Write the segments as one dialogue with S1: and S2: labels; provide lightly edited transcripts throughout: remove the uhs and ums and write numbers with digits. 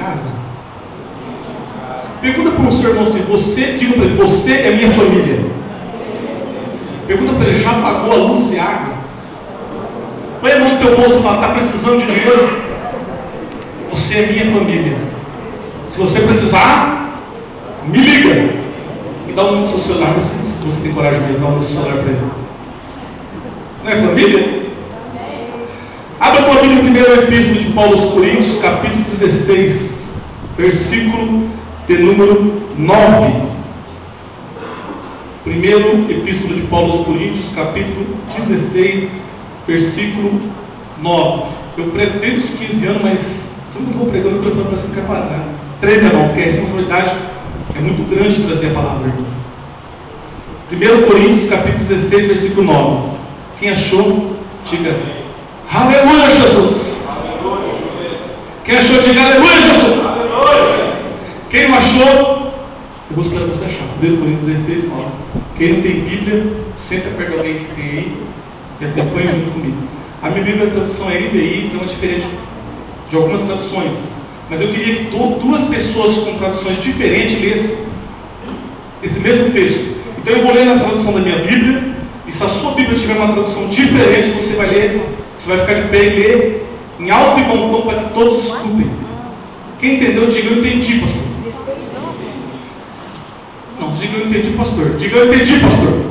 S1: casa? Pergunta para o seu irmão assim, diga para ele, você é minha família. Pergunta para ele, já pagou a luz e a água? Põe a mão no teu bolso e fala, está precisando de dinheiro? Você é minha família. Se você precisar, me liga. Me dá o número do seu celular, se você tem coragem mesmo, dá o número do celular para ele. Não é família? Abra a tua Bíblia, primeiro epístola de Paulo aos Coríntios, capítulo 16, versículo de número 9. Primeiro epístola de Paulo aos Coríntios, capítulo 16, versículo 9. Eu prego desde os 15 anos, mas sempre que eu vou pregando, o microfone parece que não quer parar. Treme não, porque a responsabilidade é muito grande de trazer a palavra. 1 Coríntios, capítulo 16, versículo 9. Quem achou, diga aleluia, Jesus. Quem achou, diga aleluia, Jesus. Quem não achou, eu vou esperar você achar. 1 Coríntios 16, 9. Quem não tem Bíblia, senta perto de alguém que tem aí e acompanha junto comigo. A minha Bíblia, a tradução é NVI, então é diferente de algumas traduções. Mas eu queria que duas pessoas com traduções diferentes lessem esse mesmo texto. Então eu vou ler na tradução da minha Bíblia, e se a sua Bíblia tiver uma tradução diferente, você vai ler, você vai ficar de pé e ler em alto e bom tom para que todos escutem. Quem entendeu, diga eu entendi, pastor. Não, diga eu entendi, pastor. Diga eu entendi, pastor.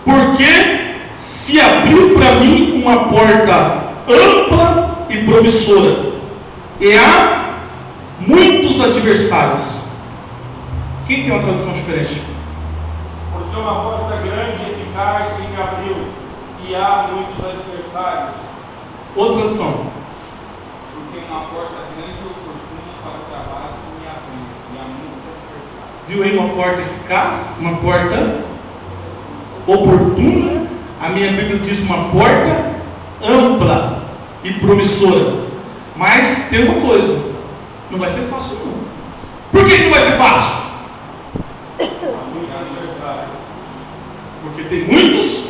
S1: Porque se abriu para mim uma porta ampla e promissora, e há muitos adversários. Quem tem uma tradução diferente?
S2: Porque uma porta grande e eficaz se abriu, e há muitos adversários.
S1: Outra tradução.
S2: Porque uma porta grande e oportuna para o trabalho se abriu, e há muitos adversários.
S1: Viu aí uma porta eficaz, uma porta oportuna? A minha Bíblia diz uma porta ampla e promissora. Mas tem uma coisa, não vai ser fácil não. Por que não vai ser fácil? Porque tem muitos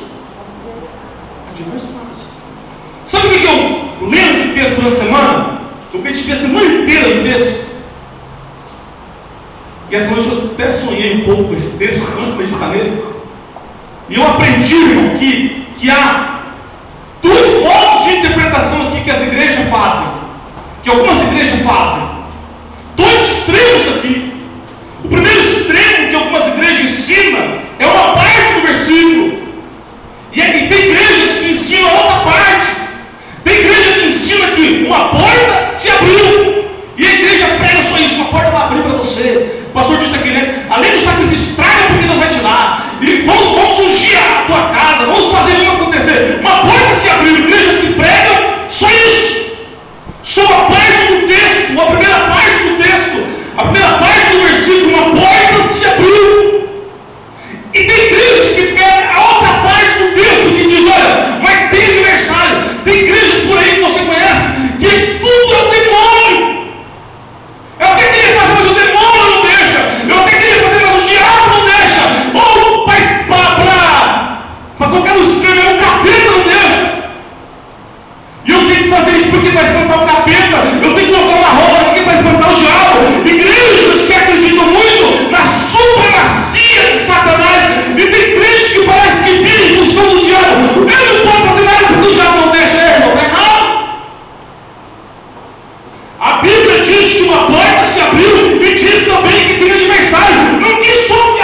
S1: adversários. Sabe o que eu leio esse texto durante a semana? Eu meditei a semana inteira no texto. E essa noite eu até sonhei um pouco com esse texto, quando meditar nele. E eu aprendi, irmão, que há dois modos de interpretação aqui que as igrejas fazem, que algumas igrejas fazem. Dois extremos aqui. O primeiro extremo que algumas igrejas ensinam é uma parte do versículo. E tem igrejas que ensinam a outra parte. Tem igreja que ensina que uma porta se abriu. E a igreja prega só isso, uma porta vai abrir para você. O pastor disse aqui, né? Além do sacrifício, traga porque Deus vai te dar. E vamos ungir a tua casa, vamos fazer isso acontecer. Uma porta se abriu. Igrejas que pregam só isso. Só a parte do texto, a primeira parte do texto, a primeira parte do versículo, uma porta se abriu. E tem igrejas que pegam a outra parte do texto que diz, olha, mas tem adversário. Tem igrejas por aí que você conhece, que tudo é o demônio. Eu até queria fazer, mas o demônio não deixa. Eu até queria fazer, mas o diabo não deixa. Ou para colocar no extremo, o capeta não deixa. E eu tenho que fazer isso porque vai espantar o capeta. Eu tenho que colocar uma rosa porque vai espantar o diabo. Igrejas que acreditam muito na supremacia de Satanás. E tem crentes que parece que vivem em função do diabo. Eu não posso fazer nada porque o diabo não deixa, irmão. Está errado. A Bíblia diz que uma porta se abriu e diz também que tem adversário. Não diz só que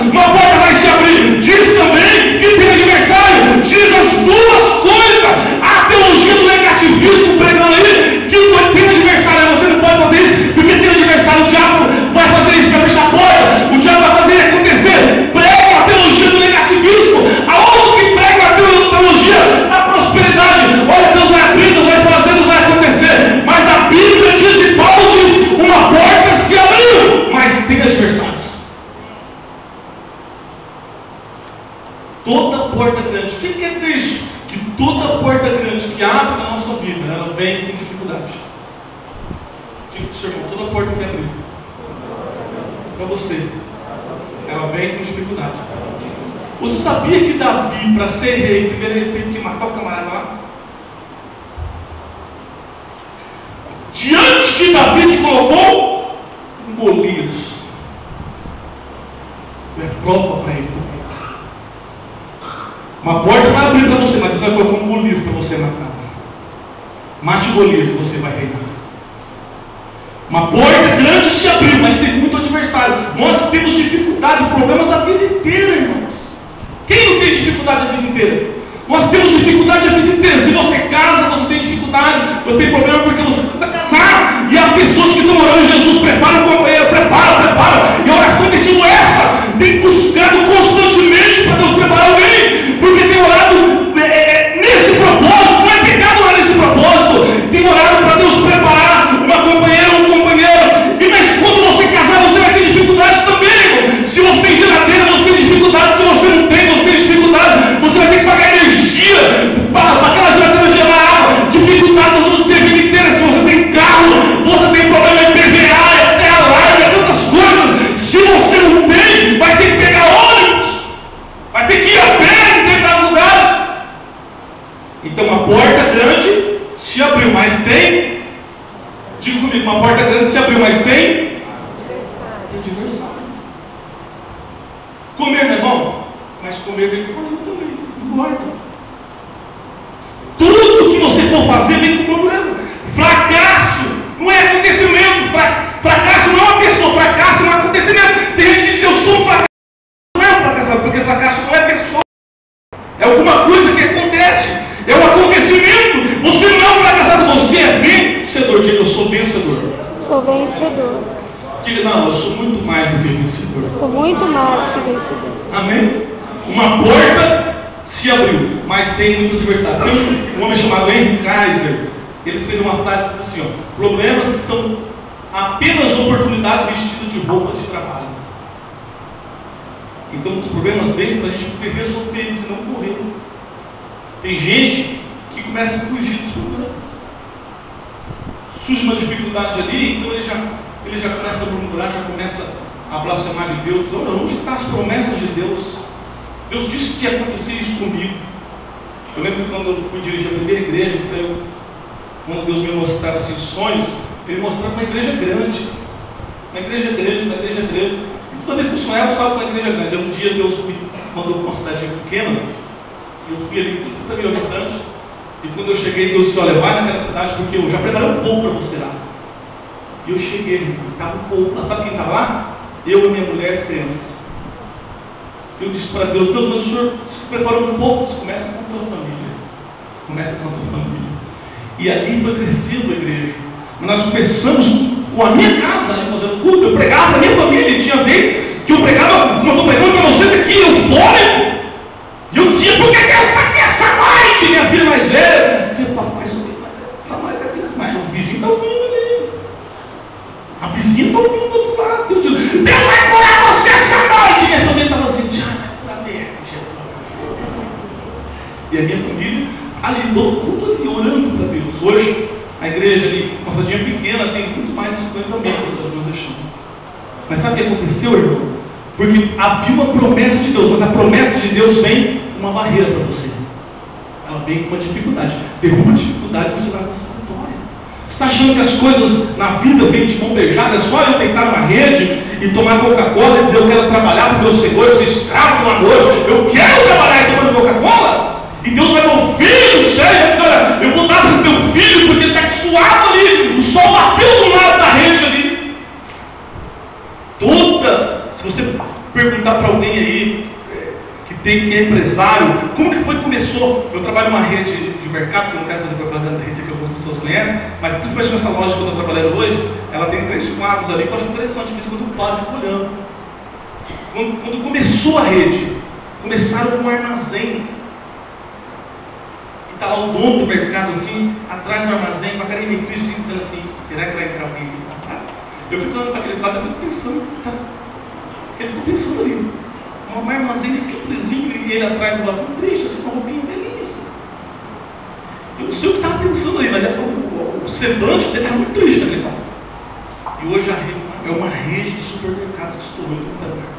S1: uma porta vai se abrir. Diz também que tem adversário. Diz as duas coisas. A teologia do negativismo pregando aí que tem adversário. Você não pode fazer isso porque tem adversário. O diabo vai fazer isso, vai fechar a porta. O diabo vai fazer acontecer. Prega a teologia do negativismo. A outra que prega a teologia da prosperidade. Olha, Deus vai abrir, Deus vai fazer, Deus vai acontecer. Mas a Bíblia diz e Paulo diz: uma porta se abriu, mas tem adversários. Toda porta grande. O que quer dizer isso? Que toda porta grande que abre na nossa vida, ela vem com dificuldade. Diga para o seu irmão, toda porta que abrir para você, ela vem com dificuldade. Você sabia que Davi, para ser rei, primeiro ele teve que matar o camarada lá? Davi se colocou? Um Golias. É prova para ele também. Uma porta vai abrir para você, mas você vai colocar um Golias para você matar. Mate o Golias e você vai reinar. Uma porta grande se abriu, mas tem muito adversário. Nós temos dificuldade, problemas a vida inteira, irmãos. Quem não tem dificuldade a vida inteira? Nós temos dificuldade a vida inteira. Se você casa, você tem dificuldade, você tem problema porque você sabe? E há pessoas que estão orando, Jesus, prepara o companheiro, prepara. E a oração tem sido essa. Tem buscado constantemente para Deus preparar alguém, porque tem orado nesse propósito. Não é pecado orar nesse propósito. Tem orado para Deus preparar uma companheira ou um companheiro. E mas quando você casar, você vai ter dificuldade também, irmão. Se você tem geladeira, você tem dificuldade. Se você não tem, você tem dificuldade. Você vai ter que pagar energia para aquela geladeira gelar água. Dificuldade nós vamos ter a vida inteira. Se você tem carro, você tem problema em PVA, é terra larga, tantas coisas. Se você não tem, vai ter que pegar ônibus, vai ter que ir a pé em determinados lugares. Então uma porta grande se abriu, mas tem. Diga comigo, uma porta grande se abriu, mas tem adversário. Comer não é bom, mas comer vem com problema também, engorda. Tudo que você for fazer vem com problema. Fracasso não é acontecimento. Fracasso não é uma pessoa, fracasso é um acontecimento. Tem gente que diz, eu sou um fracassado. Não é um fracassado, porque fracasso não é pessoa. É alguma coisa que acontece. É um acontecimento. Você não é um fracassado, você é vencedor. Diga, eu sou vencedor.
S3: Sou vencedor.
S1: Diga, não, eu sou muito mais do que vencedor.
S3: Sou muito mais que vencedor.
S1: Amém? Uma porta se abriu, mas tem muitos adversários. Tem um homem chamado Henry Kaiser. Ele escreveu uma frase que diz assim, ó: problemas são apenas oportunidades vestidas de roupa de trabalho. Então os problemas vêm para a gente poder resolver eles e não correr. Tem gente que começa a fugir dos problemas. Surge uma dificuldade ali, então ele já começa a murmurar, já começa a blasfemar de Deus, diz, olha, onde estão as promessas de Deus? Deus disse que ia acontecer isso comigo. Eu lembro que quando eu fui dirigir a primeira igreja, então, quando Deus me mostrava assim, sonhos, Ele mostrava uma igreja grande. Uma igreja grande. E toda vez que eu sonhava, eu estava com uma igreja grande. Um dia Deus me mandou para uma cidade pequena, e eu fui ali com 30 mil habitantes. E quando eu cheguei, Deus disse, olha, vai naquela cidade, porque eu já preparei um povo para você lá. E eu cheguei, estava um povo lá. Sabe quem estava lá? Eu, minha mulher e as crianças. Eu disse para Deus, mas o Senhor se preparou um pouco, você começa com a tua família. Começa com a tua família. E ali foi crescendo a igreja. Mas nós começamos com a minha casa ali fazendo culto. Eu pregava para a minha família. E tinha vez que eu pregava, como eu estou pregando para vocês aqui, eufórico. E eu dizia, por que Deus está aqui essa noite? Minha filha mais velha. Eu dizia, papai, essa noite está aqui demais. O vizinho está ouvindo ali. A vizinha está ouvindo do outro lado. Eu digo, Deus vai curar você essa noite. Minha família estava assim, vai curar mesmo, Jesus. E a minha família ali, todo culto ali, orando para Deus. Hoje, a igreja ali, uma cidadinha pequena, tem muito mais de 50 membros, nós deixamos. Mas sabe o que aconteceu, irmão? Porque havia uma promessa de Deus, mas a promessa de Deus vem com uma barreira para você. Ela vem com uma dificuldade. Derruba a dificuldade e você vai alcançar a vitória. Você está achando que as coisas na vida vêm de mão beijada? É só eu deitar numa rede e tomar Coca-Cola e dizer eu quero trabalhar para o meu Senhor, ser escravo do amor. Eu quero trabalhar e tomar Coca-Cola? E Deus vai me ouvir do céu e vai dizer, olha, eu vou dar para esse meu filho porque ele está suado ali. O sol bateu do lado da rede ali. Se você perguntar para alguém aí que é empresário, como que foi que começou? Eu trabalho numa rede de mercado, que eu não quero fazer propaganda da rede que algumas pessoas conhecem, mas principalmente nessa loja que eu estou trabalhando hoje, ela tem 3 quadros ali que eu acho interessante, mas quando eu paro, eu fico olhando. Quando começou a rede, começaram com um armazém. E está lá o dono do mercado assim, atrás do armazém, com a carinha meio triste, dizendo assim, será que vai entrar alguém aqui para comprar? Eu fico olhando para aquele quadro e fico pensando, tá? Ele ficou pensando ali, um armazém simplesinho e ele atrás do lado, triste, assim, com uma roupinha belíssima. Eu não sei o que estava pensando ali, mas o semblante dele estava muito triste naquele quadro. E hoje a rede é uma rede de supermercados que estourou em todo lugar.